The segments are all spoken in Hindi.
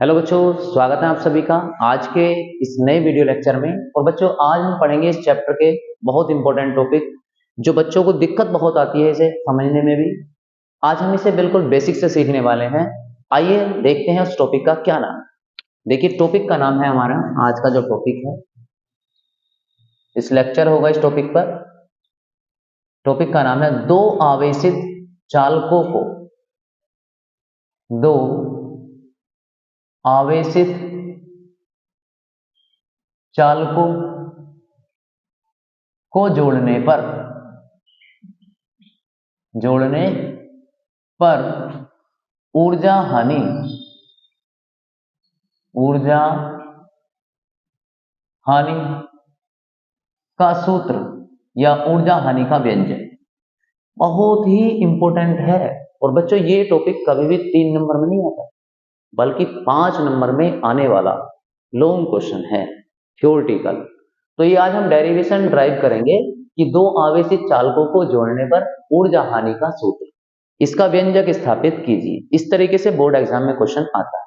हेलो बच्चों, स्वागत है आप सभी का आज के इस नए वीडियो लेक्चर में। और बच्चों आज हम पढ़ेंगे इस चैप्टर के बहुत इंपॉर्टेंट टॉपिक जो बच्चों को दिक्कत बहुत आती है इसे समझने में भी। आज हम इसे बिल्कुल बेसिक से सीखने वाले हैं। आइए देखते हैं उस टॉपिक का क्या नाम है। देखिए टॉपिक का नाम है हमारा आज का जो टॉपिक है, इस लेक्चर होगा इस टॉपिक पर। टॉपिक का नाम है दो आवेशित चालकों को, दो आवेशित चालकों को जोड़ने पर ऊर्जा हानि का सूत्र या ऊर्जा हानि का व्यंजक बहुत ही इंपॉर्टेंट है। और बच्चों ये टॉपिक कभी भी 3 नंबर में नहीं आता बल्कि 5 नंबर में आने वाला लॉन्ग क्वेश्चन है, थ्योरेटिकल। तो ये आज हम डेरिवेशन ड्राइव करेंगे कि दो आवेशित चालकों को जोड़ने पर ऊर्जा हानि का सूत्र, इसका व्यंजक स्थापित कीजिए। इस तरीके से बोर्ड एग्जाम में क्वेश्चन आता है।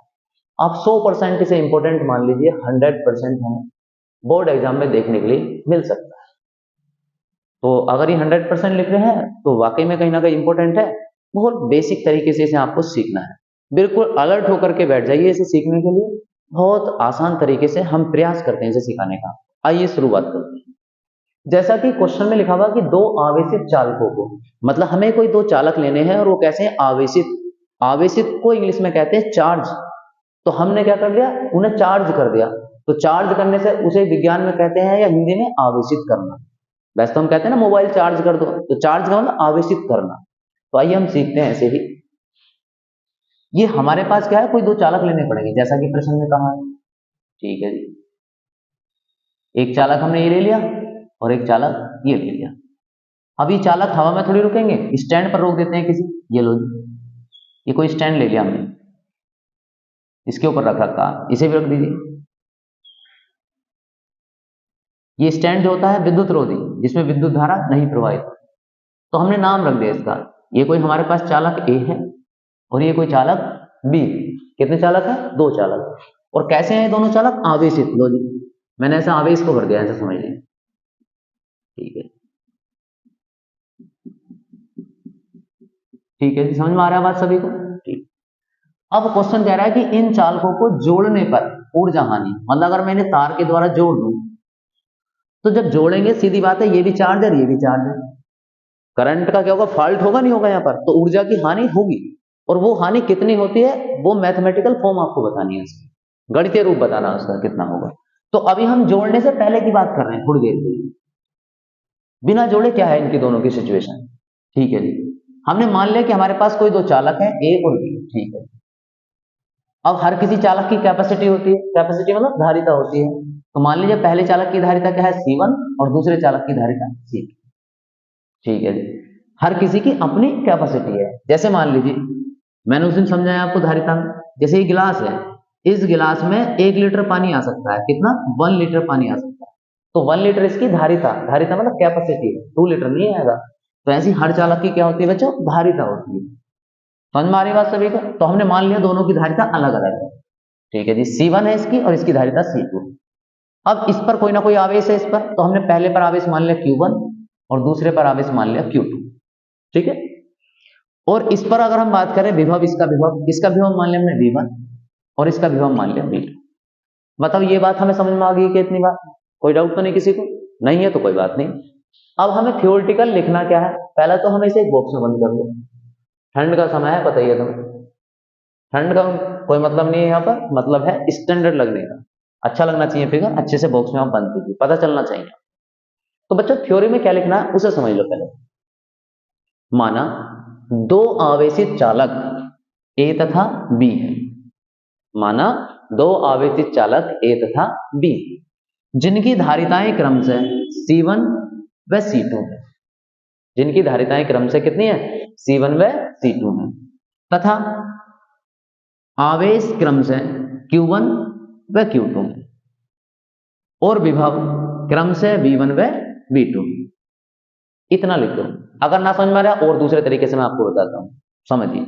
आप 100% इसे इंपॉर्टेंट मान लीजिए, 100% हमें बोर्ड एग्जाम में देखने के लिए मिल सकता है। तो अगर ये 100% लिख रहे हैं तो वाकई में कहीं ना कहीं इंपॉर्टेंट है। बहुत बेसिक तरीके से इसे आपको सीखना है, बिल्कुल अलर्ट होकर के बैठ जाइए इसे सीखने के लिए। बहुत आसान तरीके से हम प्रयास करते हैं इसे सिखाने का। आइए शुरुआत करते हैं। जैसा कि क्वेश्चन में लिखा हुआ कि दो आवेशित चालकों को, मतलब हमें कोई दो चालक लेने हैं और वो कैसे हैं, आवेशित। आवेशित को इंग्लिश में कहते हैं चार्ज। तो हमने क्या कर दिया, उन्हें चार्ज कर दिया। तो चार्ज करने से उसे विज्ञान में कहते हैं या हिंदी में आवेशित करना। वैसे तो हम कहते हैं ना मोबाइल चार्ज कर दो, तो चार्ज का मतलब आवेशित करना। तो आइए हम सीखते हैं ऐसे ही। ये हमारे पास क्या है, कोई दो चालक लेने पड़ेंगे जैसा कि प्रश्न में कहा है। ठीक है जी, एक चालक हमने ये ले लिया और एक चालक ये ले लिया। अब ये चालक हवा में थोड़ी रुकेंगे, स्टैंड पर रोक देते हैं किसी। ये लो जी, ये कोई स्टैंड ले लिया हमने, इसके ऊपर रख रखा, इसे भी रख दीजिए। ये स्टैंड जो होता है विद्युत रोधी, जिसमें विद्युत धारा नहीं प्रवाहित। तो हमने नाम रख दिया इसका। ये कोई हमारे पास चालक ए है और ये कोई चालक बी। कितने चालक है, दो चालक। और कैसे हैं दोनों चालक, आवेशित। लो जी, मैंने ऐसा आवेश को भर दिया, ऐसा समझ लीजिए। ठीक है, ठीक है, समझ में आ रहा है बात सभी को। ठीक। अब क्वेश्चन कह रहा है कि इन चालकों को जोड़ने पर ऊर्जा हानि, मतलब अगर मैंने तार के द्वारा जोड़ दूं तो जब जोड़ेंगे सीधी बात है, ये भी चार्ज है ये भी चार्ज है। करंट का क्या होगा, फॉल्ट होगा नहीं होगा यहाँ पर, तो ऊर्जा की हानि होगी। और वो हानि कितनी होती है, वो मैथमेटिकल फॉर्म आपको बतानी है, उसकी गणितीय रूप बताना उसका कितना होगा। तो अभी हम जोड़ने से पहले की बात कर रहे हैं थोड़ी देर के लिए। बिना जोड़े क्या है इनकी दोनों की सिचुएशन। ठीक है जी, हमने मान लिया कि हमारे पास कोई दो चालक है ए और बी। ठीक है, अब हर किसी चालक की कैपेसिटी होती है, कैपेसिटी मतलब धारिता होती है। तो मान लीजिए पहले चालक की धारिता क्या है, C1, और दूसरे चालक की धारिता C2। ठीक है जी, हर किसी की अपनी कैपेसिटी है। जैसे मान लीजिए मैंने उस दिन समझाया आपको धारिता में, जैसे ये गिलास है, इस गिलास में 1 लीटर पानी आ सकता है। कितना, 1 लीटर पानी आ सकता है। तो 1 लीटर इसकी धारिता, धारिता मतलब कैपेसिटी है, 2 लीटर नहीं आएगा। तो ऐसी हर चालक की क्या होती है बच्चों, धारिता होती है। समझ में आ रही बात सभी को। तो हमने मान लिया दोनों की धारिता अलग अलग है। ठीक है जी, C1 है इसकी और इसकी धारिता C2। अब इस पर कोई ना कोई आवेश है इस पर, तो हमने पहले पर आवेश मान लिया Q1 और दूसरे पर आवेश मान लिया Q2। ठीक है, और इस पर अगर हम बात करें विभव, इसका विभव मान लिया हमने V1 और इसका विभव मान लिया V2। मतलब ये बात हमें समझ में आ गई कि इतनी बात, कोई डाउट तो नहीं किसी को, नहीं है तो कोई बात नहीं। अब हमें थ्योरेटिकल लिखना क्या है, पहला तो हमें इसे एक बॉक्स में बंद कर दो। ठंड का समय है, बताइए तुम्हें, ठंड का कोई मतलब नहीं है यहाँ पर, मतलब है स्टैंडर्ड लगने का, अच्छा लगना चाहिए फिगर, अच्छे से बॉक्स में आप बंद कीजिए, पता चलना चाहिए। तो बच्चों थ्योरी में क्या लिखना है उसे समझ लो पहले। माना दो आवेशित चालक ए तथा बी है, माना दो आवेशित चालक ए तथा बी, जिनकी धारिताएं क्रमशः C1 व C2 है। जिनकी धारिताएं क्रमशः कितनी है, C1 व C2 है, तथा आवेश क्रमशः Q1 व Q2 है, और विभव क्रमशः V1 व V2। इतना लिख दो। अगर ना समझ में आ रहा और दूसरे तरीके से मैं आपको बताता हूं, समझिए।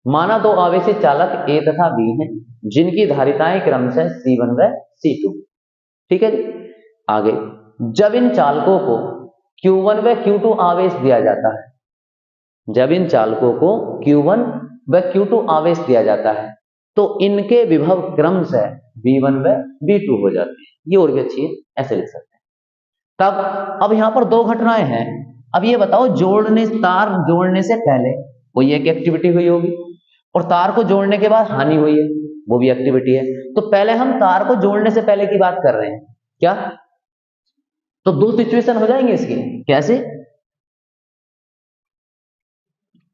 माना दो आवेशी चालक ए तथा बी हैं जिनकी धारिताएं क्रमशः C1 व C2। ठीक है जी। आगे, जब इन चालकों को Q1 व Q2 आवेश दिया जाता है, जब इन चालकों को Q1 व Q2 आवेश दिया जाता है तो इनके विभव क्रमशः V1 व V2 हो जाते हैं। ये और भी अच्छी है, ऐसे लिख सकते हैं। तब अब यहां पर दो घटनाएं हैं। अब ये बताओ, तार जोड़ने से पहले कोई एक एक्टिविटी हुई होगी और तार को जोड़ने के बाद हानि हुई है, वो भी एक्टिविटी है। तो पहले हम तार को जोड़ने से पहले की बात कर रहे हैं क्या? तो दो सिचुएशन हो जाएंगे इसकी। कैसे?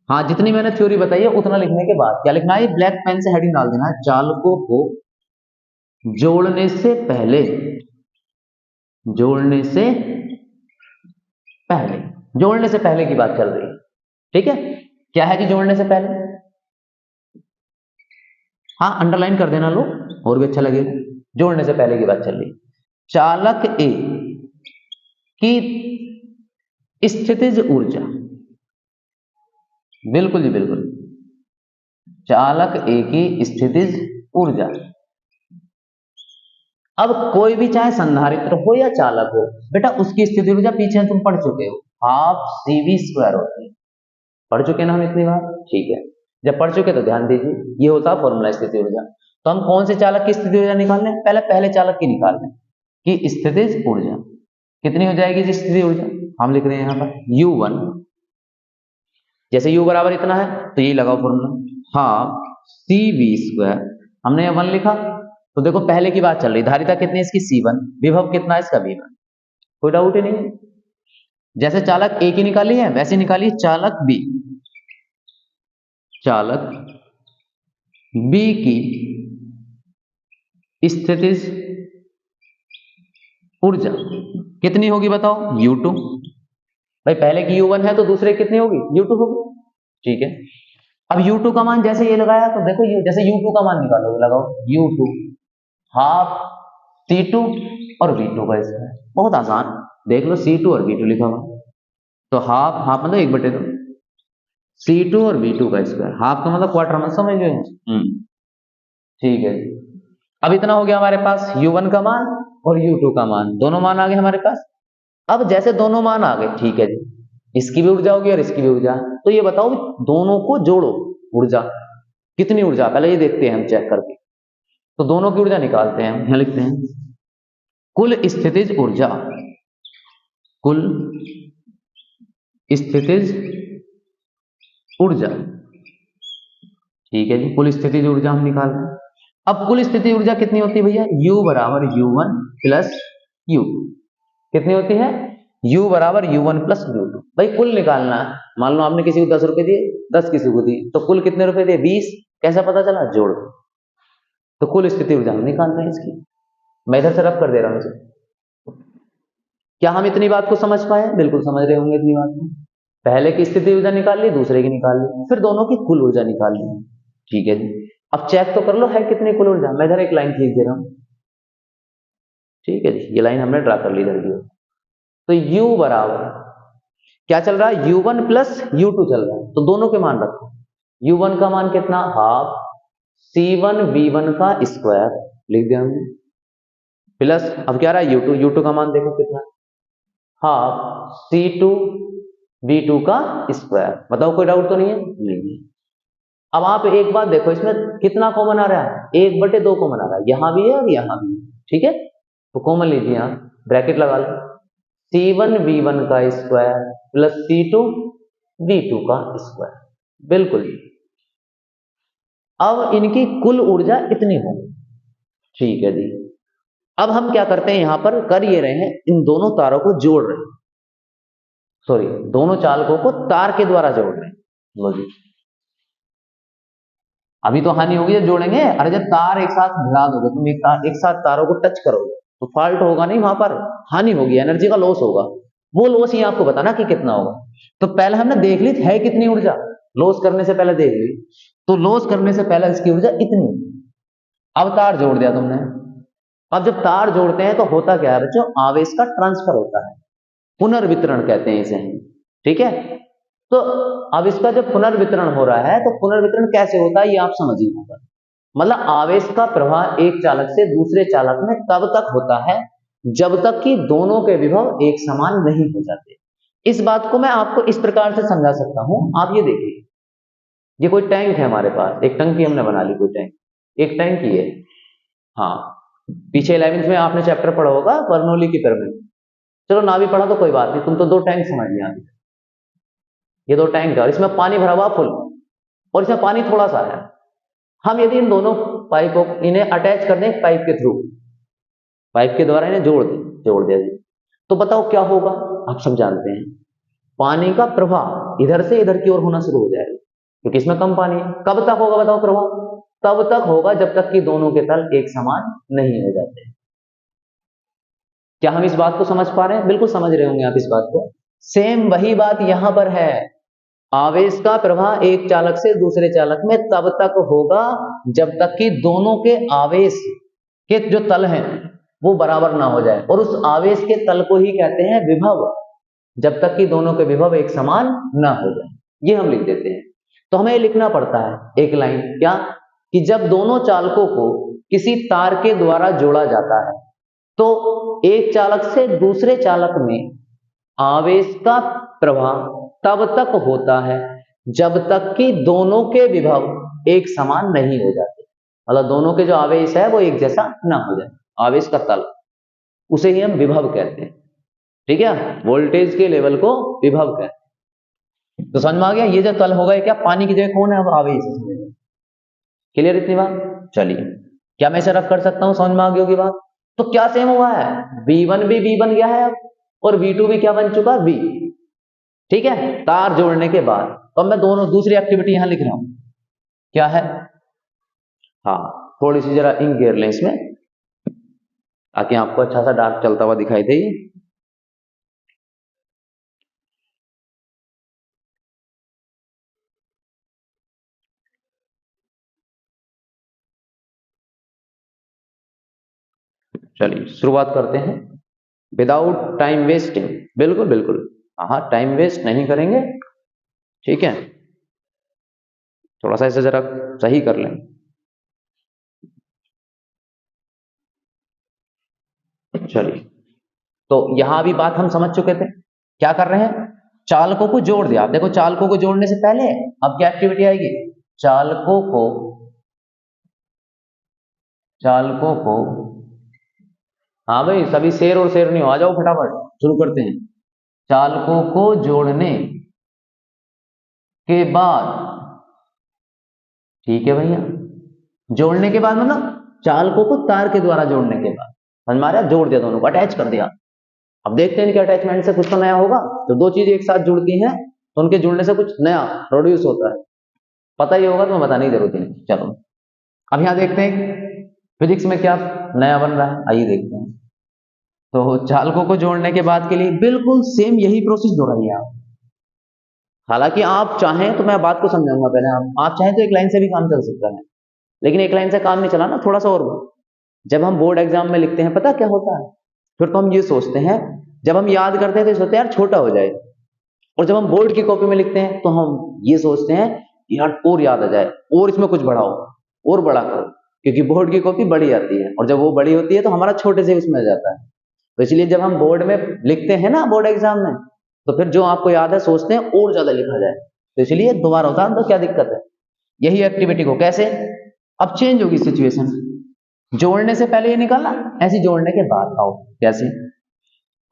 हाँ, जितनी मैंने थ्योरी बताई है उतना लिखने के बाद क्या लिखना है? ब्लैक पेन से हेडिंग डाल देना है, चालकों को जोड़ने से पहले, जोड़ने से पहले, जोड़ने से पहले की बात चल रही है। ठीक है, क्या है जी जोड़ने से पहले? हाँ, अंडरलाइन कर देना लो, और भी अच्छा लगेगा। जोड़ने से पहले की बात चल रही है। चालक ए की स्थितिज ऊर्जा, बिल्कुल जी बिल्कुल, चालक ए की स्थितिज ऊर्जा। अब कोई भी चाहे संधारित्र हो या चालक हो, बेटा उसकी स्थिति ऊर्जा पीछे तुम पढ़ चुके हो, हाफ CV² होती है। पढ़ चुके ना हम इतनी बार? ठीक है, जब पढ़ चुके तो ध्यान दीजिए, ये होता है फॉर्मूला स्थिति ऊर्जा। तो हम कौन से चालक की स्थिति ऊर्जा निकाल लें? पहले चालक की निकाल लें कि स्थितिज ऊर्जा कितनी हो जाएगी जी? स्थिति ऊर्जा हम लिख रहे हैं यहाँ पर U1, जैसे U बराबर इतना है तो यही लगाओ फॉर्मूला, हाफ CV²। हमने यहाँ 1 लिखा तो देखो पहले की बात चल रही, धारिता कितनी है इसकी? C1, विभव कितना है इसका? V1। कोई डाउट ही नहीं। जैसे चालक ए की निकाली है वैसे निकालिए चालक बी, चालक बी की स्थितिज ऊर्जा कितनी होगी बताओ? U2। भाई पहले की U1 है तो दूसरे कितनी होगी? U2 होगी। ठीक है, अब U2 का मान जैसे ये लगाया तो देखो जैसे U2 का मान निकालोगे, लगाओ U2 हाफ C2 और V2 का स्क्वायर। बहुत आसान, देख लो C2 और V2 लिखा हुआ, तो हाफ हाफ मतलब 1/2, C2 और V2 का स्क्वायर, हाफ का मतलब क्वार्टर, मत समझ गए? ठीक है, अब इतना हो गया हमारे पास U1 का मान और U2 का मान, दोनों मान आ गए हमारे पास। अब जैसे दोनों मान आ गए, ठीक है जी, इसकी भी ऊर्जा होगी और इसकी भी ऊर्जा। तो ये बताओ दोनों को जोड़ो, ऊर्जा कितनी ऊर्जा, पहले ये देखते हैं हम चेक करके। तो दोनों की ऊर्जा निकालते हैं हम, यहां लिखते हैं कुल स्थितिज ऊर्जा, कुल स्थितिज ऊर्जा। ठीक है जी, कुल स्थितिज ऊर्जा हम निकाल रहे हैं। अब कुल स्थिति ऊर्जा कितनी होती है भैया? U बराबर U1 प्लस U2। कितनी होती है? U बराबर U1 प्लस U2। भाई कुल निकालना है, मान लो आपने किसी को 10 रुपए दिए, 10 किसी को दी, तो कुल कितने रुपए दिए? 20। कैसा पता चला? जोड़। तो कुल स्थिति ऊर्जा हम निकाल रहे हैं इसकी। मैं इधर से रफ कर दे रहा हूं इसे। क्या हम इतनी बात को समझ पाए? बिल्कुल समझ रहे होंगे इतनी बात को। पहले की स्थिति ऊर्जा निकाल ली, दूसरे की निकाल ली, फिर दोनों की कुल ऊर्जा निकाल ली। ठीक है जी, अब चेक तो कर लो है कितनी कुल ऊर्जा। मैं इधर एक लाइन खींच दे रहा हूं। ठीक है जी, ये लाइन हमने ड्रा कर ली इधर की। तो U बराबर क्या चल रहा है? U1 प्लस U2 चल रहा है, तो दोनों के मान रखो। U1 का मान कितना? हाफ C1 V1 का स्क्वायर लिख दिया हमने, प्लस अब क्या रहा? U2 का मान देखो कितना? हाफ C2 V2 का स्क्वायर। बताओ कोई डाउट तो नहीं है? नहीं। अब आप एक बात देखो, इसमें कितना कॉमन आ रहा है? 1/2 कॉमन आ रहा है, यहां भी है और यहां भी है। ठीक है, तो कॉमन लीजिए, यहां ब्रैकेट लगा लो, C1 V1 का स्क्वायर प्लस C2 V2 का स्क्वायर। बिल्कुल, अब इनकी कुल ऊर्जा इतनी होगी। ठीक है जी, अब हम क्या करते हैं, यहां पर कर ये रहे हैं, इन दोनों तारों को जोड़ रहे हैं, सॉरी दोनों चालकों को तार के द्वारा जोड़ रहे हैं। लो जी, अभी तो हानि होगी जब जोड़ेंगे। अरे जब तार एक साथ भिड़ा दोगे तुम, एक साथ तारों को टच करोगे तो फॉल्ट होगा नहीं, वहां पर हानि होगी, एनर्जी का लॉस होगा। वो लॉस ही आपको बताना कि कितना होगा। तो पहले हमने देख ली है कितनी ऊर्जा, लॉस करने से पहले देख ली, तो लॉस करने से पहले इसकी ऊर्जा इतनी। अब तार जोड़ दिया तुमने। अब जब तार जोड़ते हैं तो होता क्या है बच्चों? आवेश का ट्रांसफर होता है, पुनर्वितरण कहते हैं इसे। ठीक है, तो अब इसका जब पुनर्वितरण हो रहा है तो पुनर्वितरण कैसे होता है ये आप समझिए यहाँ पर। मतलब आवेश का प्रवाह एक चालक से दूसरे चालक में तब तक होता है जब तक कि दोनों के विभव एक समान नहीं हो जाते। इस बात को मैं आपको इस प्रकार से समझा सकता हूं। आप ये देखिए, ये कोई टैंक है हमारे पास, एक टंकी हमने बना ली, कोई टैंक, एक टैंकी है। हाँ, पीछे 11वीं में आपने चैप्टर पढ़ा होगा बर्नौली की पिरामिड। चलो ना भी पढ़ा तो कोई बात नहीं, तुम तो दो टैंक समझ लिया। ये दो टैंक है और इसमें पानी भरा हुआ फुल और इसमें पानी थोड़ा सा है। हम यदि इन दोनों पाइपों इन्हें अटैच कर दें पाइप के थ्रू, पाइप के द्वारा इन्हें जोड़ दिया जी, तो बताओ क्या होगा। आप सब जानते हैं पानी का प्रवाह इधर से इधर की ओर होना शुरू हो जाएगा क्योंकि इसमें कम पानी है। कब तक होगा बताओ प्रवाह? तब तक होगा जब तक कि दोनों के तल एक समान नहीं हो जाते। क्या हम इस बात को समझ पा रहे हैं? बिल्कुल समझ रहे होंगे आप इस बात को। सेम वही बात यहां पर है। आवेश का प्रवाह एक चालक से दूसरे चालक में तब तक होगा जब तक कि दोनों के आवेश के जो तल हैं वो बराबर ना हो जाए, और उस आवेश के तल को ही कहते हैं विभव, जब तक कि दोनों के विभव एक समान ना हो जाए। ये हम लिख देते हैं। तो हमें लिखना पड़ता है एक लाइन, क्या कि जब दोनों चालकों को किसी तार के द्वारा जोड़ा जाता है तो एक चालक से दूसरे चालक में आवेश का प्रवाह तब तक होता है जब तक कि दोनों के विभव एक समान नहीं हो जाते। मतलब दोनों के जो आवेश है वो एक जैसा ना हो जाए, आवेश का तल, उसे ही हम विभव कहते हैं। ठीक है, वोल्टेज के लेवल को विभव कहते हैं। तो समझ में आ गया? ये जो तल होगा ये क्या, पानी की जगह कौन है? अब आवेश। क्लियर इतनी बात? चलिए, क्या मैं इसे रफ कर सकता हूं? समझ में आ गई होगी बात। तो क्या सेम हुआ है, V1 भी V बन गया है अब, और V2 भी क्या बन चुका? V। ठीक है, तार जोड़ने के बाद। तो मैं दोनों दूसरी एक्टिविटी यहां लिख रहा हूं, क्या है? हाँ, थोड़ी सी जरा इंक घेर लें इसमें ताकि आपको अच्छा सा डार्क चलता हुआ दिखाई दे। चलिए शुरुआत करते हैं विदाउट टाइम वेस्टिंग। बिल्कुल बिल्कुल, हाँ टाइम वेस्ट नहीं करेंगे। ठीक है, थोड़ा सा इसे जरा सही कर लें। चलिए, तो यहां भी बात हम समझ चुके थे। क्या कर रहे हैं? चालकों को जोड़ दिया। आप देखो, चालकों को जोड़ने से पहले अब क्या एक्टिविटी आएगी? चालकों को हाँ भाई, सभी शेर और शेर नहीं हो, आ जाओ फटाफट शुरू करते हैं। चालकों को जोड़ने के बाद, ठीक है भैया, जोड़ने के बाद मतलब चालकों को तार के द्वारा जोड़ने के बाद, समझ में आ रहा है? जोड़ दिया, दोनों को अटैच कर दिया। अब देखते हैं कि अटैचमेंट से कुछ तो नया होगा। तो दो चीजें एक साथ जुड़ती हैं तो उनके जुड़ने से कुछ नया प्रोड्यूस होता है। पता ही होगा तो मैं बताने की जरूरत नहीं। चलो अब यहां देखते हैं फिजिक्स में क्या नया बन रहा है, आइए देखते हैं। तो चालकों को जोड़ने के बाद के लिए बिल्कुल सेम यही प्रोसेस दोहराइए आप। हालांकि आप चाहें तो मैं बात को समझाऊंगा पहले। आप चाहें तो एक लाइन से भी काम चल सकता है, लेकिन एक लाइन से काम नहीं चला ना, थोड़ा सा और। जब हम बोर्ड एग्जाम में लिखते हैं पता क्या होता है, फिर तो हम ये सोचते हैं, जब हम याद करते हैं तो सोचते हैं यार छोटा हो जाए, और जब हम बोर्ड की कॉपी में लिखते हैं तो हम ये सोचते हैं यार और याद आ जाए, और इसमें कुछ बढ़ाओ और बड़ा करो, क्योंकि बोर्ड की कॉपी बड़ी आती है और जब वो बड़ी होती है तो हमारा छोटे से उसमें आ जाता है। तो इसलिए जब हम बोर्ड में लिखते हैं ना, बोर्ड एग्जाम में, तो फिर जो आपको याद है सोचते हैं और ज्यादा लिखा जाए, तो इसलिए दोबारा होता है। तो क्या दिक्कत है? यही एक्टिविटी को कैसे अब चेंज होगी सिचुएशन, जोड़ने से पहले ये निकाला, ऐसे जोड़ने के बाद आओ कैसे।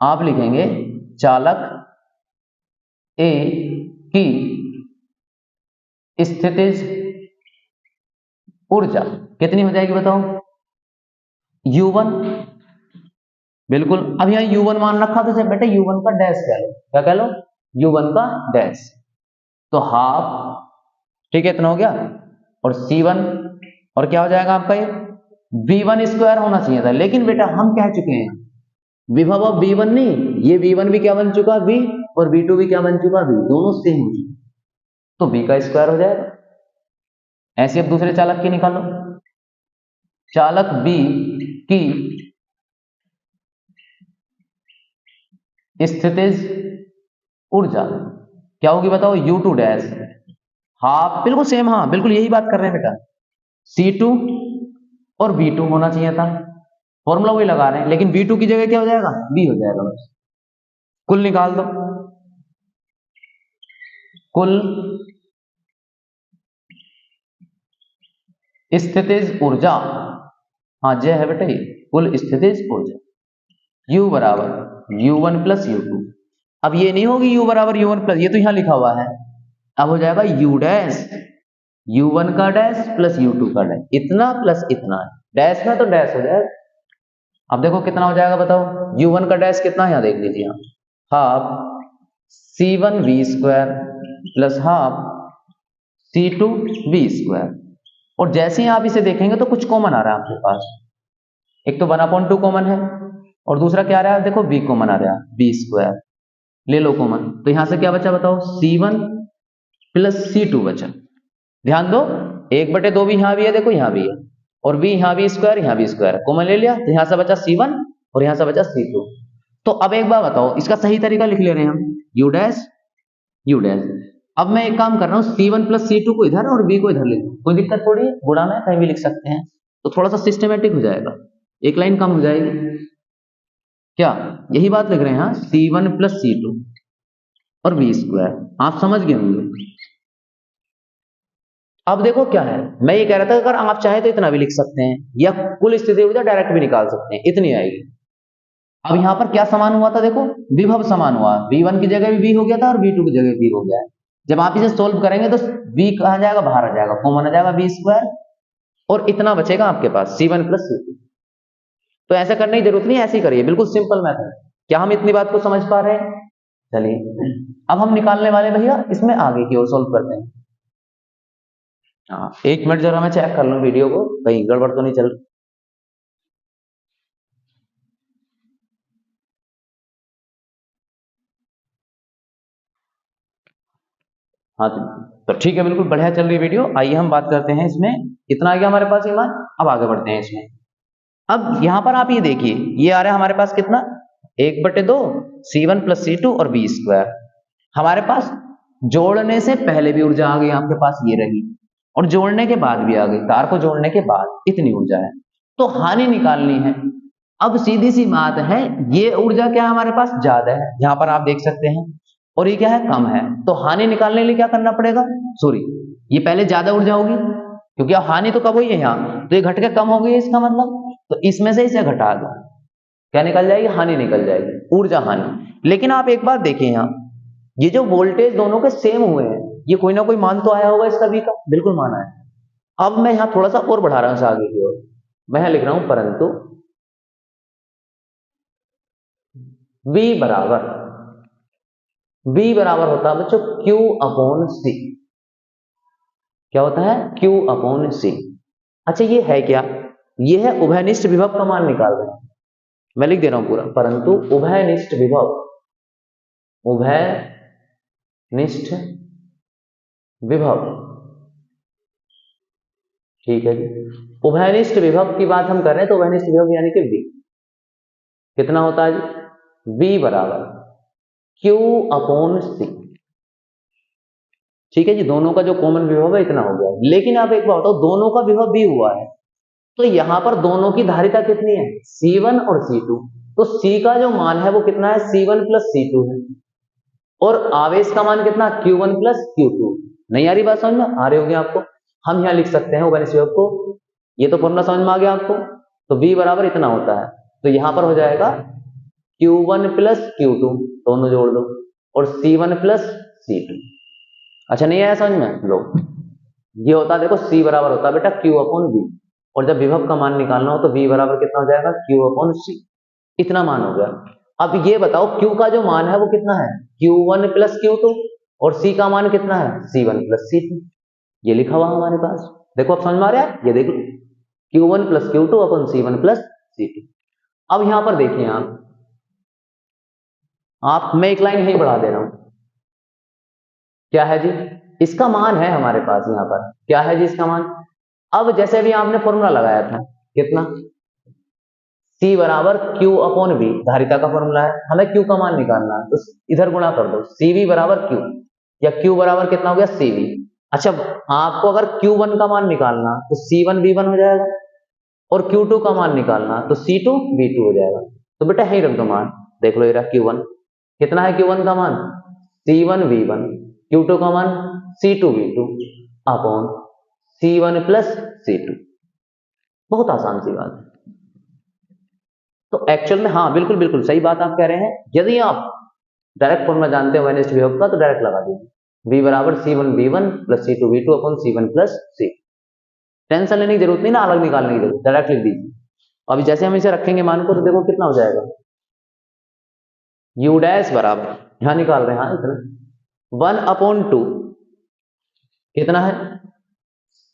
आप लिखेंगे चालक ए की स्थितिज ऊर्जा कितनी हो जाएगी बताओ? U1। बिल्कुल, अब यहां U1 मान रखा तो बेटा U1 का डैश कह लो। क्या कह लो? U1 का डैश। तो हाफ, ठीक है, इतना हो गया। और C1, और क्या हो जाएगा आपका? ये V1 स्क्वायर होना चाहिए था, लेकिन बेटा हम कह चुके हैं विभव अब V1 नहीं, ये V1 भी क्या बन चुका? V, और V2 भी क्या बन चुका? V, दोनों सेम हो चुके, तो V का स्क्वायर हो जाएगा। ऐसे अब दूसरे चालक की निकालो, चालक B की स्थितिज ऊर्जा क्या होगी बताओ, U2 डैश हाफ, बिल्कुल सेम, हाँ बिल्कुल यही बात कर रहे हैं बेटा, C2 और V2 होना चाहिए था, फॉर्मूला वही लगा रहे हैं, लेकिन V2 की जगह क्या हो जाएगा, B हो जाएगा बस। कुल निकाल दो, कुल स्थितिज ऊर्जा, हाँ जय है बेटा, ये कुल स्थितिज ऊर्जा U बराबर U1 प्लस U2। अब ये नहीं होगी U बराबर U1 प्लस, ये तो यहां लिखा हुआ है, अब हो जाएगा U डैश U1 का डैश प्लस U2 का डैश, इतना प्लस इतना, डैश में तो डैश हो जाएगा। अब देखो कितना हो जाएगा बताओ, U1 का डैश कितना है, यहाँ देख लीजिए, यहाँ half C1V² plus half C2V²। और जैसे ही आप इसे देखेंगे तो कुछ कॉमन आ रहा है आपके पास, एक तो 1/2 कॉमन है, और दूसरा क्या आ रहा है देखो, V कॉमन आ रहा है, V², ले लो कॉमन, तो यहां से क्या बचा बताओ, C1 प्लस C2 बचा। ध्यान दो, 1/2 भी यहां भी है, देखो यहां भी है, और V यहां भी स्क्वायर, यहां भी स्क्वायर, कॉमन ले लिया, तो यहां से बचा C1 और यहां से बचा C2। तो अब एक बार बताओ, इसका सही तरीका लिख ले रहे हैं हम, U डैश U डैश। अब मैं एक काम कर रहा हूं, C1 प्लस C2 को इधर और V को इधर लिख, कोई दिक्कत थोड़ी है, गुणा में कहीं भी लिख सकते हैं, तो थोड़ा सा सिस्टमेटिक हो जाएगा, एक लाइन कम हो जाएगी, क्या यही बात लिख रहे हैं, हाँ C1 प्लस C2 और V², आप समझ गए होंगे। अब देखो क्या है, मैं ये कह रहा था, अगर आप चाहें तो इतना भी लिख सकते हैं, या कुल स्थिति ऊर्जा डायरेक्ट भी निकाल सकते हैं, इतनी आएगी। अब यहां पर क्या समान हुआ था देखो, विभव समान हुआ, V1 की जगह भी V हो गया था और V2 की जगह भी V हो गया है। जब आप इसे सोल्व करेंगे तो V कहा जाएगा, बाहर आ जाएगा, कॉमन आ जाएगा V², और इतना बचेगा आपके पास C1 प्लस C2। तो ऐसा करने की जरूरत नहीं, ऐसे ही करिए, बिल्कुल सिंपल मेथड। क्या हम इतनी बात को समझ पा रहे हैं? चलिए अब हम निकालने वाले भैया इसमें आगे की ओर सोल्व करते हैं। हाँ 1 मिनट जरा मैं चेक कर लूं वीडियो को, कहीं गड़बड़ तो नहीं चल रही। हाँ तो ठीक है, बिल्कुल बढ़िया चल रही वीडियो। आइए हम बात करते हैं इसमें, कितना आ गया हमारे पास ईमान, अब आगे बढ़ते हैं इसमें। अब यहां पर आप ये देखिए, ये आ रहा है हमारे पास कितना, 1/2 C1 प्लस C2 और V²। हमारे पास जोड़ने से पहले भी ऊर्जा आ गई आपके पास, ये रही, और जोड़ने के बाद भी आ गई, तार को जोड़ने के बाद इतनी ऊर्जा है, तो हानि निकालनी है। अब सीधी सी बात है, ये ऊर्जा क्या है हमारे पास, ज्यादा है, यहां पर आप देख सकते हैं, और ये क्या है, कम है, तो हानि निकालने के लिए क्या करना पड़ेगा, सॉरी ये पहले ज्यादा ऊर्जा होगी, क्योंकि अब हानि तो कब हुई है यहाँ, तो ये घट के कम हो गई है, इसका मतलब, तो इसमें से इसे घटा दो, क्या निकल जाएगी, हानि निकल जाएगी, ऊर्जा हानि। लेकिन आप एक बात देखिए, यहाँ ये जो वोल्टेज दोनों के सेम हुए हैं, ये कोई ना कोई मान तो आया होगा इसका V का, बिल्कुल माना है। अब मैं यहां थोड़ा सा और बढ़ा रहा हूं आगे की ओर, मैं यहां लिख रहा हूं परंतु V बराबर होता है बच्चों Q/C। क्या होता है, Q/C। अच्छा ये है क्या, ये है उभयनिष्ठ विभव का मान निकाल रहे हैं, मैं लिख दे रहा हूं पूरा, परंतु उभयनिष्ठ विभव, उभयनिष्ठ विभव, ठीक है जी। उभयनिष्ठ विभव की बात हम कर रहे हैं, तो उभयनिष्ठ विभव यानी कि V कितना होता है जी, V बराबर Q/C। ठीक है जी, दोनों का जो कॉमन विभव है इतना हो गया। लेकिन आप एक बात बताओ, दोनों का विभव V हुआ है, तो यहां पर दोनों की धारिता कितनी है, C1 और C2, तो C का जो मान है वो कितना है, C1 प्लस C2 है, और आवेश का मान कितना, Q1 प्लस Q2। नहीं आ रही बात समझ में, आ रही होगी आपको, हम यहां लिख सकते हैं उभयनिष्ठ विभव को, ये तो फॉर्मूला समझ में आ गया आपको, तो V बराबर इतना होता है, तो यहां पर हो जाएगा Q1 प्लस Q2, दोनों जोड़ दो, और C1 प्लस C2। अच्छा नहीं आया समझ में, लो ये होता है देखो, C बराबर होता है बेटा Q/V, और जब विभव का मान निकालना हो तो V बराबर कितना हो जाएगा, Q/C, इतना मान हो गया। अब ये बताओ Q का जो मान है वो कितना है, Q1 प्लस Q2, और C का मान कितना है, C1 प्लस C2, ये लिखा हुआ हमारे पास, देखो अब समझ में आ रहा है, ये देख लो Q1 प्लस Q2 अपन C1 प्लस C2। अब यहां पर देखिए आप मैं एक लाइन यहीं बढ़ा दे रहा हूं, क्या है जी, इसका मान है हमारे पास यहां पर, क्या है जी इसका मान। अब जैसे भी आपने फॉर्मूला लगाया था, कितना, C बराबर Q/V, धारिता का फॉर्मूला है, हमें Q का मान निकालना है, तो इधर गुणा कर दो, CV बराबर Q, या Q बराबर कितना हो गया CV। अच्छा, आपको अगर Q1 का मान निकालना तो C1 V1 हो जाएगा, और Q2 का मान निकालना तो C2 V2 हो जाएगा। तो बेटा यही रख दो मान, देख लो ये रहा Q1, कितना है Q1 का मान C1 V1, Q2 का मान C2 V2 upon C1 plus C2। बहुत आसान सी बात है। तो एक्चुअल में हाँ बिल्कुल बिल्कुल सही बात आप कह रहे हैं। यदि आप डायरेक्ट फॉर्मूला जानते हैं वेनेस्ट विभव का तो डायरेक्ट लगा दीजिए, V बराबर C1 V1 plus C2 V2 upon C1 plus C। Tension लेने की जरूरत नहीं ना, अलग निकालने की जरूरत, डायरेक्ट लिख दीजिए। अभी जैसे हम इसे रखेंगे मान को तो देखो कितना हो जाएगा, U डैश बराबर यहां निकाल रहे हैं हाँ इतना 1/2 कितना है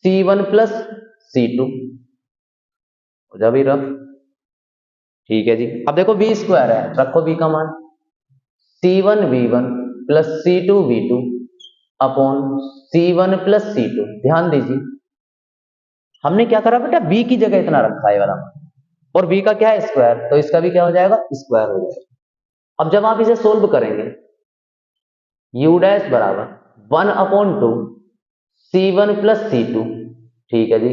C1 प्लस C2 हो जा भी रफ। ठीक है जी, अब देखो V स्क्वायर है, रखो V का मान C1 V1 plus C2 V2 upon C1 plus C2। ध्यान दीजिए हमने क्या करा बेटा, V की जगह इतना रखा है वाला, और V का क्या है स्क्वायर, तो इसका भी क्या हो जाएगा स्क्वायर हो जाएगा। अब जब आप इसे सोल्व करेंगे U डैश बराबर 1/2 C1 प्लस C2। ठीक है जी,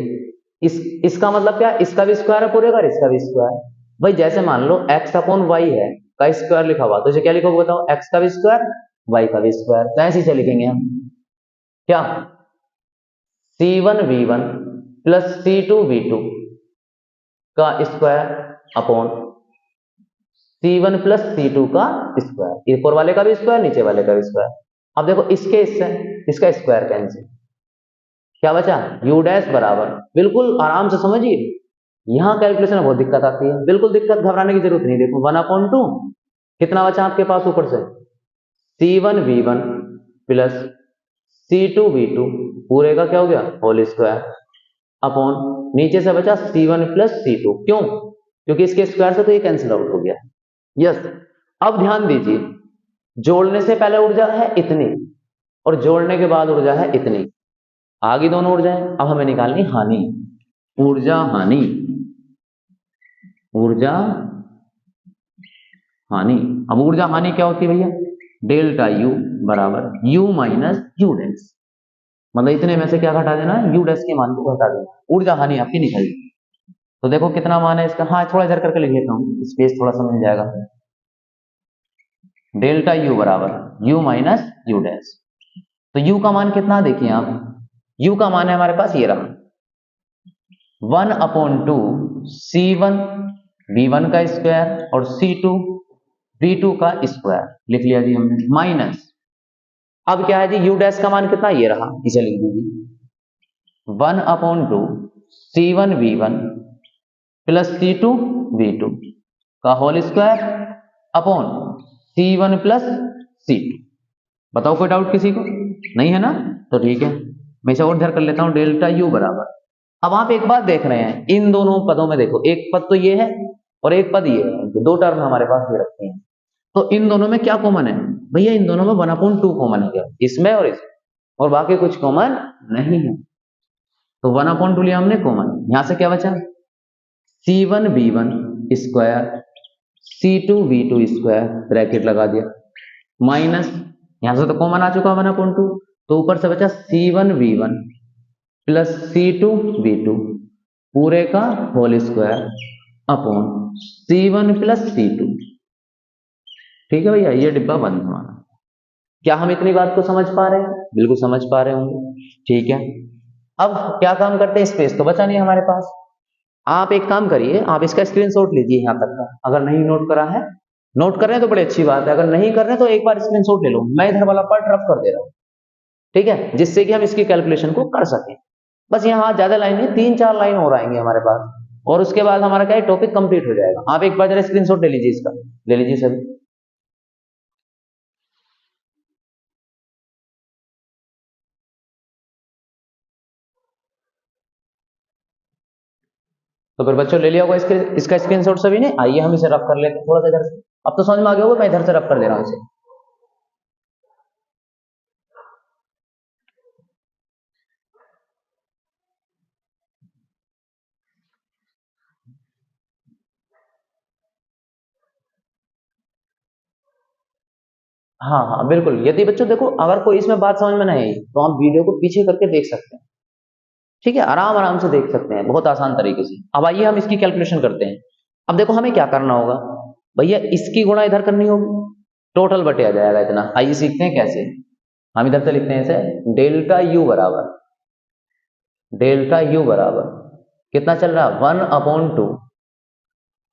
इसका मतलब क्या, इसका भी स्क्वायर है पूरे का, इसका भी स्क्वायर। भाई जैसे मान लो x अपॉन वाई है का स्क्वायर लिखा हुआ, तो इसे क्या लिखोगे बताओ, x का भी स्क्वायर y का भी स्क्वायर। तो ऐसे ही लिखेंगे हम क्या, C1 V1 plus C2 V2 का square upon C1 plus C2 का स्क्वायर, ऊपर वाले का भी स्क्वायर नीचे वाले का भी स्क्वायर। अब देखो इसके इससे इसका स्क्वायर कैंसिल, क्या बचा U डैश बराबर, बिल्कुल आराम से समझिए, यहां कैलकुलेशन में बहुत दिक्कत आती है, बिल्कुल दिक्कत घबराने की जरूरत नहीं। देखो 1/2 कितना बचा आपके पास ऊपर से C1 V1 plus C2 V2 पूरे का क्या हो गया होल स्क्वायर अपॉन नीचे से बचा C1 प्लस C2। क्यों, क्योंकि इसके स्क्वायर से तो ये कैंसिल आउट हो गया। यस, अब ध्यान दीजिए, जोड़ने से पहले ऊर्जा है इतनी और जोड़ने के बाद ऊर्जा है इतनी, आगे दोनों ऊर्जाएं। अब हमें निकालनी हानि, ऊर्जा हानि, ऊर्जा हानि। अब ऊर्जा हानि क्या होती है भैया, डेल्टा U बराबर U माइनस U डैश, मतलब इतने में से क्या घटा देना है, U डैश के मान को घटा देना, ऊर्जा हानि आपकी निकल गई। तो देखो कितना मान है इसका, हाँ थोड़ा इधर करके लिख लेता हूँ, स्पेस थोड़ा सा मिल जाएगा। डेल्टा U बराबर U माइनस U डैश, तो U का मान कितना देखिए आप, U का मान है हमारे पास ये रहा 1/2 C1 V1 का स्क्वायर और C2 V2 का स्क्वायर लिख लिया जी हमने, माइनस अब क्या है जी U डैश का मान कितना ये रहा, इसे लिख दीजिए 1/2 C1 V1 plus C2 V2 का whole square upon C1 plus C2। बताओ कोई डाउट किसी को नहीं है ना, तो ठीक है मैं इसे और ध्यान कर लेता हूं, डेल्टा U बराबर। अब आप एक बात देख रहे हैं इन दोनों पदों में, देखो एक पद तो ये है और एक पद ये है, दो टर्म हमारे पास ये रखते हैं, तो इन दोनों में क्या कॉमन है भैया, इन दोनों में 1/2 कॉमन है, इसमें और इसमें, और बाकी कुछ कॉमन नहीं है। तो 1/2 लिया हमने कॉमन, यहां से क्या बचा C1 V1 square C2 V2 square bracket लगा दिया, माइनस यहां से तो कॉमन आ चुका 1/2, तो ऊपर से बचा C1 V1 plus C2 V2 पूरे का whole square upon C1 plus C2। ठीक है भैया, ये डिब्बा बंद हमारा। क्या हम इतनी बात को समझ पा रहे हैं, बिल्कुल समझ पा रहे होंगे। ठीक है, अब क्या काम करते हैं, स्पेस तो बचा नहीं हमारे पास। आप एक काम करिए, आप इसका स्क्रीनशॉट लीजिए यहां तक का, अगर नहीं नोट करा है, नोट कर रहे हैं तो बड़ी अच्छी बात है, अगर नहीं कर रहे हैं तो एक बार स्क्रीनशॉट ले लो, मैं इधर वाला पार्ट रफ कर दे रहा हूं, ठीक है, जिससे कि हम इसकी कैलकुलेशन को कर सकें। बस यहाँ ज्यादा लाइन है, 3-4 लाइन और आएंगे हमारे पास, और उसके बाद हमारा क्या है टॉपिक कंप्लीट हो जाएगा। आप एक बार जरा स्क्रीनशॉट ले लीजिए इसका, ले लीजिए सभी। तो फिर बच्चों ले लिया होगा इसका स्क्रीनशॉट सभी ने, आइए हम इसे रफ कर लेते हैं थोड़ा सा इधर से। अब तो समझ में आ गया होगा, मैं इधर से रफ कर दे रहा हूं इसे। हाँ हाँ बिल्कुल, यदि बच्चों देखो अगर कोई इसमें बात समझ में नहीं आई तो आप वीडियो को पीछे करके देख सकते हैं, ठीक है, आराम आराम से देख सकते हैं बहुत आसान तरीके से। अब आइए हम इसकी कैलकुलेशन करते हैं। अब देखो हमें क्या करना होगा भैया, इसकी गुणा इधर करनी होगी, टोटल बटे आ जाएगा इतना। आइए सीखते हैं कैसे। हम इधर से लिखते हैं इसे डेल्टा यू बराबर कितना चल रहा है 1/2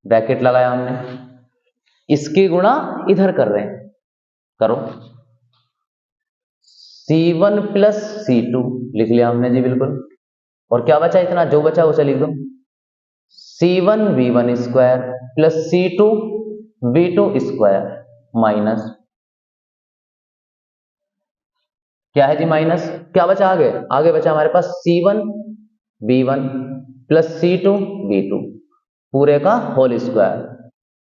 ब्रैकेट लगाया हमने, इसकी गुणा इधर कर रहे हैं, करो C1 प्लस C2 लिख लिया हमने जी बिल्कुल। और क्या बचा, इतना जो बचा उसे लिख दो C1 V1 square plus C2 V2 square minus क्या है जी माइनस, क्या बचा आगे, आगे बचा हमारे पास C1 V1 plus C2 V2 पूरे का होल स्क्वायर।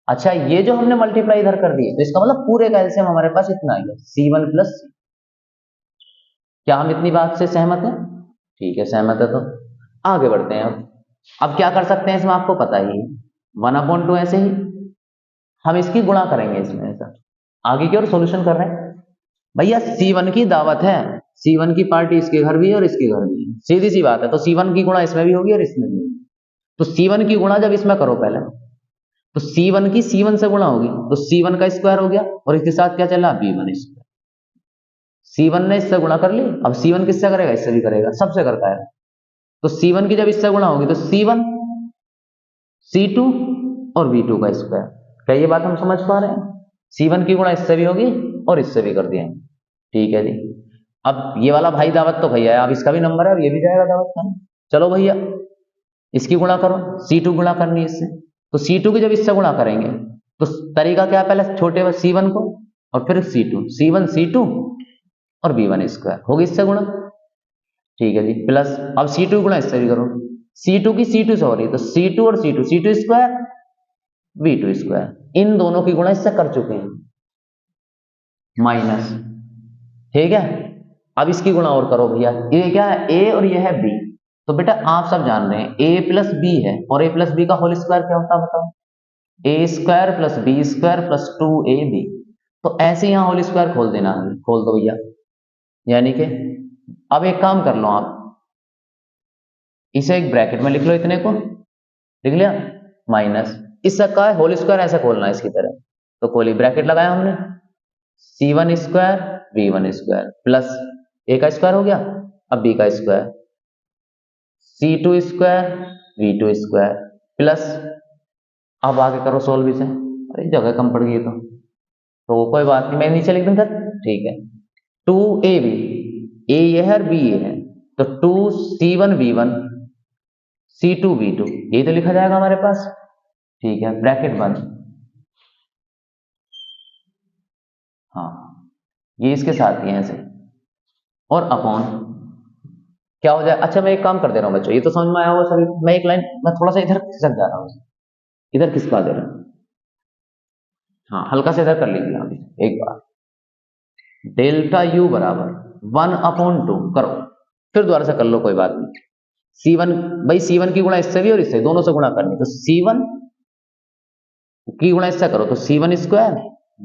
अच्छा ये जो हमने मल्टीप्लाई इधर कर दिए तो इसका मतलब पूरे का एलसीएम हमारे पास इतना ही है C1 प्लस C। क्या हम इतनी बात से सहमत हैं? ठीक है सहमत है, तो आगे बढ़ते हैं। अब क्या कर सकते हैं इसमें आपको पता ही है 1/2 ऐसे ही हम इसकी गुणा करेंगे इसमें, ऐसा आगे की ओर सॉल्यूशन कर रहे हैं भैया। C1 की दावत है, C1 की पार्टी इसके घर भी है और इसके घर भी है, सीधी सी बात है। तो C1 की गुणा इसमें भी होगी और इसमें भी होगी। तो C1 की गुणा जब इसमें करो पहले तो C1 की C1 से गुणा होगी तो C1 का स्क्वायर हो गया और इसके साथ क्या चला B1 स्क्वायर। C1 ने इससे गुणा कर ली, अब C1 किससे करेगा, इससे भी करेगा, सबसे करता है। तो C1 की जब इससे गुणा होगी तो C1 C2 और V2 का स्क्वायर। क्या ये बात हम समझ पा रहे हैं? C1 की गुणा इससे भी होगी और इससे भी कर दिया, ठीक है जी। अब ये वाला भाई दावत तो भैया है, अब इसका भी नंबर है और ये भी जाएगा दावत का। चलो भैया इसकी गुणा करो, C2 गुणा करनी है इससे, तो C2 की जब इससे गुणा करेंगे तो तरीका क्या है, पहले छोटे C1 को और फिर C2, C1 C2 और B1 स्क्वायर होगी इससे गुणा, ठीक है जी। प्लस अब C2 गुणा इससे भी करो, C2 की C2 से हो रही है तो C2 और C2 स्क्वायर V2 स्क्वायर, इन दोनों की गुणा इससे कर चुके हैं माइनस, ठीक है। अब इसकी गुणा और करो भैया, ये क्या है A और ये है B, तो बेटा आप सब जान रहे हैं A प्लस B है और A प्लस B का होल स्क्वायर क्या होता है बताओ, A square plus B square plus 2AB। तो ऐसे यहां होल स्क्वायर खोल देना है, खोल दो भैया। यानी कि अब एक काम कर लो आप, इसे एक ब्रैकेट में लिख लो, इतने को लिख लिया माइनस इसका है होल स्क्वायर ऐसे खोलना है इसकी तरह, तो खोली ब्रैकेट लगाया हमने C1 square V1 square plus A का स्क्वायर हो गया, अब B का square C2 square V2 square plus, अब आगे करो सोल्व इसे, अरे जगह कम पड़ गई तो कोई बात नहीं मैं नीचे लिख दूं फिर, ठीक है। 2AB, A ये है और B ये है, तो 2C1 V1 C2 V2 यही तो लिखा जाएगा हमारे पास, ठीक है ब्रैकेट बंद। हाँ ये इसके साथ ही है ऐसे, और अपॉन क्या हो जाए। अच्छा मैं एक काम कर दे रहा हूँ बच्चों, ये तो समझ में आया होगा सभी, मैं एक लाइन मैं थोड़ा सा इधर खिसक जा रहा हूँ, इधर खिसका दे रहा हूँ, हाँ हल्का से इधर कर लीजिए आप एक बार। डेल्टा यू बराबर 1/2 करो, फिर दोबारा से कर लो कोई बात नहीं। C1 भाई C1 की गुणा इससे भी और इससे दोनों से गुणा करनी, तो C1 की गुणा इससे करो तो C1 square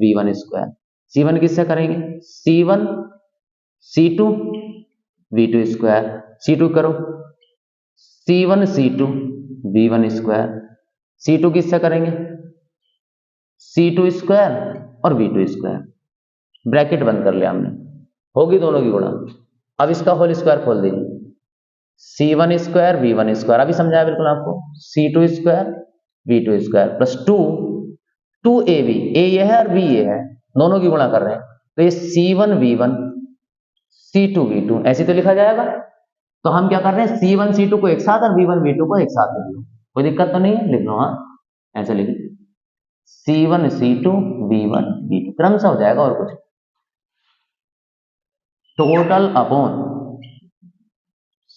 V1 square, C1 किससे करेंगे C1 C2 V2 square, C2 करो C1 C2 V1 square, C2 किससे करेंगे C2 स्क्वायर और V2 स्क्वायर, ब्रैकेट बंद कर लिया हमने, होगी दोनों की गुणा। अब इसका होल स्क्वायर खोल दीजिए C1 स्क्वायर V1 स्क्वायर, अभी समझाया बिल्कुल आपको, C2 square V2 square plus 2AB, A ये है और B ये है, दोनों की गुणा कर रहे हैं तो ये C1 V1 C2 V2 ऐसे तो लिखा जाएगा। तो हम क्या कर रहे हैं C1 C2 को एक साथ और V1 V2 को एक साथ लिख लो, कोई दिक्कत तो नहीं है, लिख लो, हाँ ऐसे लिख लो C1 C2 V1 V2 क्रम से हो जाएगा और कुछ, total upon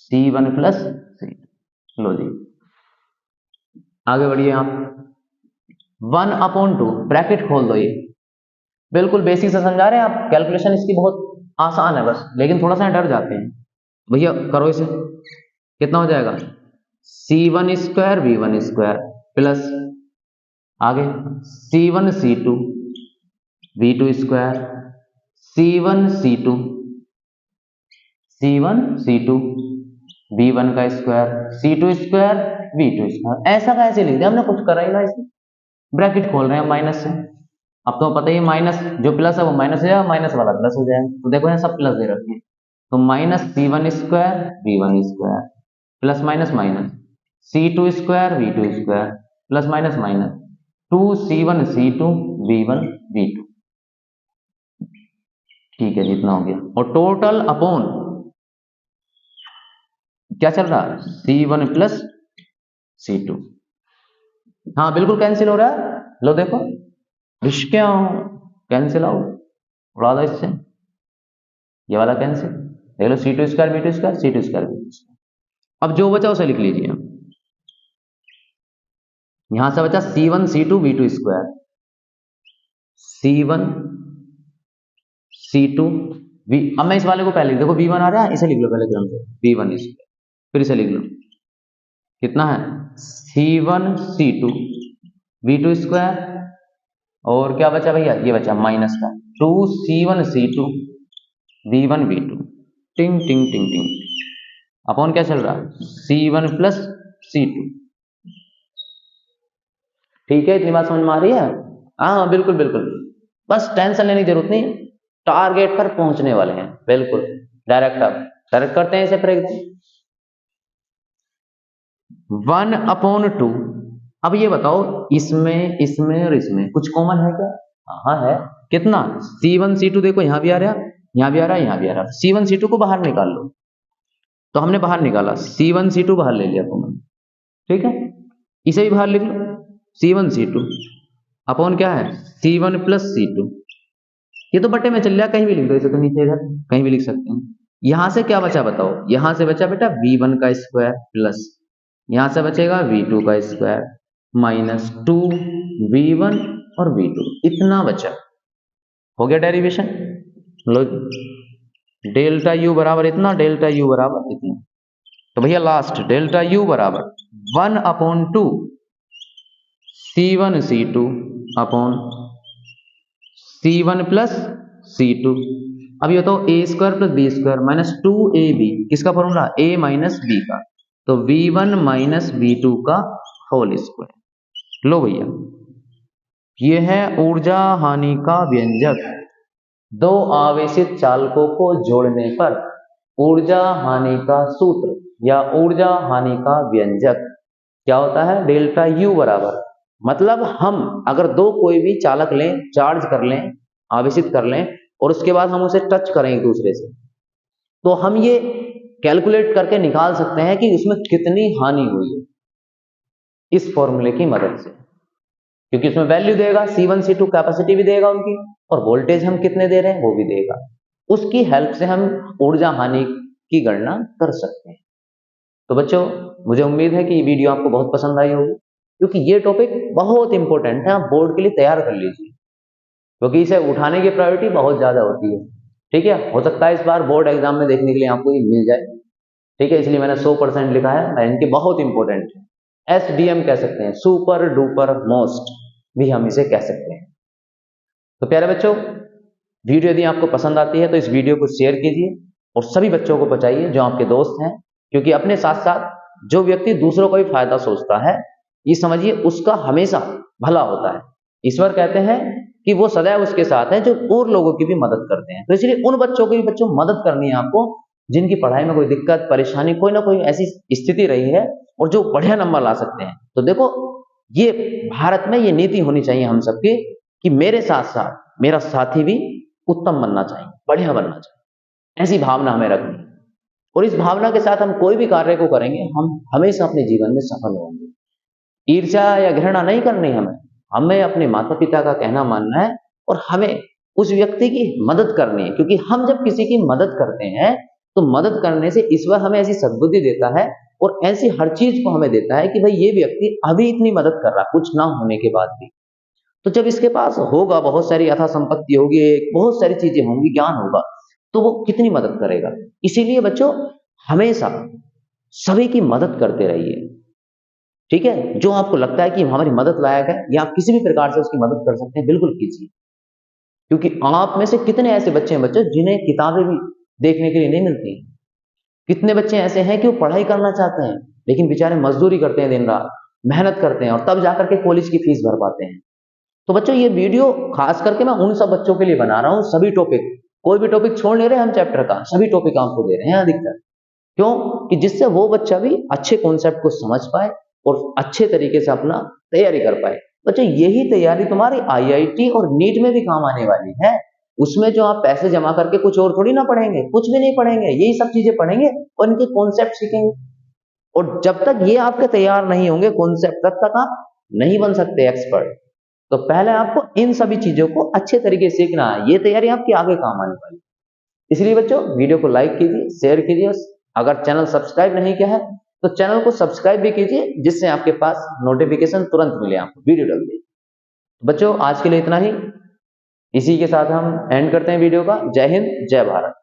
C1 plus C2। लो जी आगे बढ़िए आप, 1/2 ब्रैकेट खोल दो, ये बिल्कुल बेसिक से समझा रहे हैं आप, कैलकुलेशन इसकी बहुत आसान है बस, लेकिन थोड़ा सा डर जाते हैं भैया। करो इसे, कितना हो जाएगा C1 square V1 square plus आगे C1 C2 V2 square C1 C2 C1 C2 V1 का square C2 square V2 square, ऐसा कैसे लिख दिया हमने, कुछ करा ही ना इसमें। ब्रैकेट खोल रहे हैं माइनस से, अब तो पता ही माइनस जो प्लस है वो माइनस हो जाएगा, माइनस वाला प्लस हो जाएगा, तो देखो यहाँ सब प्लस दे रखे हैं, तो minus C1 square V1 square plus minus minus C2 square V2 square plus minus minus 2C1 C2 V1 V2, ठीक है जितना हो गया, और टोटल अपॉन क्या चल रहा है C1 प्लस C2, हाँ बिल्कुल कैंसिल हो रहा है, लो देखो क्या कैंसिल आउट, उड़ा दो इससे, ये वाला कैंसिल, देख लो C2 square V2 square C2 square V2 square. अब जो बचा उसे लिख लीजिए, यहां से बचा C1 C2 V2 square, C1 C2 V, अब मैं इस वाले को पहले लिख, देखो V1 आ रहा है, इसे लिख लो पहले क्रम से V1 स्क्वायर, फिर इसे लिख लो, कितना है C1 C2 V2 स्क्वायर, और क्या बचा भैया, ये बचा माइनस का 2C1 C2 V1 V2, टिंग टिंग टिंग टिंग, अपॉन क्या चल रहा है C1 प्लस C2, ठीक है, इतनी बात समझ में आ रही है, हाँ बिल्कुल बिल्कुल, बस टेंशन लेने की जरूरत नहीं, टारगेट पर पहुंचने वाले हैं बिल्कुल, डायरेक्ट अब डायरेक्ट करते हैं इसे फिर एकदम 1/2। अब ये बताओ इसमें इसमें और इसमें कुछ कॉमन है क्या, हाँ है, कितना C1 C2, देखो यहां भी आ रहा है, यहां भी आ रहा है, यहां भी आ रहा है, C1 C2 को बाहर निकाल लो, तो हमने बाहर निकाला C1 C2 बाहर ले लिया कॉमन, ठीक है, इसे भी बाहर लिख लो C1 C2 अपॉन क्या है C1 प्लस C2, ये तो बटे में चल रहा, कहीं भी लिख दो इसे, तो नीचे इधर कहीं भी लिख सकते हैं। यहां से क्या बचा बताओ, यहां से बचा बेटा V1 का स्क्वायर प्लस यहां से बचेगा V2 का स्क्वायर माइनस 2V1 और V2, इतना बचा, हो गया डेरिवेशन, लो डेल्टा U बराबर इतना, डेल्टा U बराबर इतना, तो भैया लास्ट डेल्टा U बराबर 1/2 C1 C2 upon C1 plus C2, अब ये बताओ A square plus B square minus 2AB, किसका फॉर्मूला A माइनस B का, तो V1 माइनस V2 का होल स्क्वायर, लो भैया ये है ऊर्जा हानि का व्यंजक, दो आवेशित चालकों को जोड़ने पर ऊर्जा हानि का सूत्र या ऊर्जा हानि का व्यंजक क्या होता है, डेल्टा U बराबर, मतलब हम अगर दो कोई भी चालक लें, चार्ज कर लें, आवेशित कर लें, और उसके बाद हम उसे टच करें एक दूसरे से, तो हम ये कैलकुलेट करके निकाल सकते हैं कि उसमें कितनी हानि हुई है इस फॉर्मूले की मदद से, क्योंकि उसमें वैल्यू देगा, C1 C2 कैपेसिटी भी देगा उनकी, और वोल्टेज हम कितने दे रहे हैं वो भी देगा, उसकी हेल्प से हम ऊर्जा हानि की गणना कर सकते हैं। तो बच्चों मुझे उम्मीद है कि ये वीडियो आपको बहुत पसंद आई होगी, क्योंकि ये टॉपिक बहुत इंपॉर्टेंट है, आप बोर्ड के लिए तैयार कर लीजिए, क्योंकि इसे उठाने की प्रायोरिटी बहुत ज्यादा होती है, ठीक है, हो सकता है इस बार बोर्ड एग्जाम में देखने के लिए आपको ये मिल जाए, ठीक है, इसलिए मैंने 100% लिखा है, इनके बहुत इंपॉर्टेंट है, SDM कह सकते हैं, सुपर डुपर मोस्ट भी हम इसे कह सकते हैं। तो प्यारे बच्चों, वीडियो यदि आपको पसंद आती है तो इस वीडियो को शेयर कीजिए और सभी बच्चों को पहुंचाइए जो आपके दोस्त हैं, क्योंकि अपने साथ साथ जो व्यक्ति दूसरों का भी फायदा सोचता है, ये समझिए उसका हमेशा भला होता है, ईश्वर कहते हैं कि वो सदैव उसके साथ है जो और लोगों की भी मदद करते हैं, तो इसलिए उन बच्चों की भी बच्चों मदद करनी है आपको जिनकी पढ़ाई में कोई दिक्कत परेशानी, कोई ना कोई ऐसी स्थिति रही है और जो बढ़िया नंबर ला सकते हैं। तो देखो ये भारत में ये नीति होनी चाहिए हम सबकी कि मेरे साथ साथ मेरा साथी भी उत्तम बनना चाहिए, बढ़िया बनना चाहिए, ऐसी भावना हमें रखनी है, और इस भावना के साथ हम कोई भी कार्य को करेंगे हम हमेशा अपने जीवन में सफल होंगे। ईर्ष्या या घृणा नहीं करनी, हमें अपने माता पिता का कहना मानना है और हमें उस व्यक्ति की मदद करनी है, क्योंकि हम जब किसी की मदद करते हैं तो मदद करने से ईश्वर हमें ऐसी सद्बुद्धि देता है और ऐसी हर चीज को हमें देता है कि भाई ये व्यक्ति अभी इतनी मदद कर रहा है कुछ ना होने के बाद भी, तो जब इसके पास होगा, बहुत सारी अथा संपत्ति होगी, बहुत सारी चीजें होंगी, ज्ञान होगा, तो वो कितनी मदद करेगा। इसीलिए बच्चों हमेशा सभी की मदद करते रहिए, ठीक है, जो आपको लगता है कि हमारी मदद लायक है या आप किसी भी प्रकार से उसकी मदद कर सकते हैं, बिल्कुल कीजिए। क्योंकि आप में से कितने ऐसे बच्चे हैं बच्चों जिन्हें किताबें भी देखने के लिए नहीं मिलती। कितने बच्चे ऐसे हैं कि वो पढ़ाई करना चाहते हैं लेकिन बेचारे मजदूरी करते हैं, दिन रात मेहनत करते हैं और तब जाकर के कॉलेज की फीस भर पाते हैं। तो बच्चों ये वीडियो खास करके मैं उन सब बच्चों के लिए बना रहा हूँ, सभी टॉपिक, कोई भी टॉपिक छोड़ नहीं रहे हम चैप्टर का, सभी टॉपिक आपको दे रहे हैं अधिकतर। क्यों? कि जिससे वो बच्चा भी अच्छे कॉन्सेप्ट को समझ पाए और अच्छे तरीके से अपना तैयारी कर पाए। बच्चों यही तैयारी तुम्हारी आईआईटी और नीट में भी काम आने वाली है। उसमें जो आप पैसे जमा करके कुछ और थोड़ी ना पढ़ेंगे, कुछ भी नहीं पढ़ेंगे, यही सब चीजें पढ़ेंगे और इनके कॉन्सेप्ट सीखेंगे। और जब तक ये आपके तैयार नहीं होंगे कॉन्सेप्ट, तब तक आप नहीं बन सकते एक्सपर्ट। तो पहले आपको इन सभी चीजों को अच्छे तरीके से सीखना है, ये तैयारी आपकी आगे काम आने वाली। इसलिए बच्चों वीडियो को लाइक कीजिए, शेयर कीजिए, अगर चैनल सब्सक्राइब नहीं किया है तो चैनल को सब्सक्राइब भी कीजिए, जिससे आपके पास नोटिफिकेशन तुरंत मिले आपको वीडियो डल दी। बच्चों आज के लिए इतना ही, इसी के साथ हम एंड करते हैं वीडियो का। जय हिंद, जय भारत।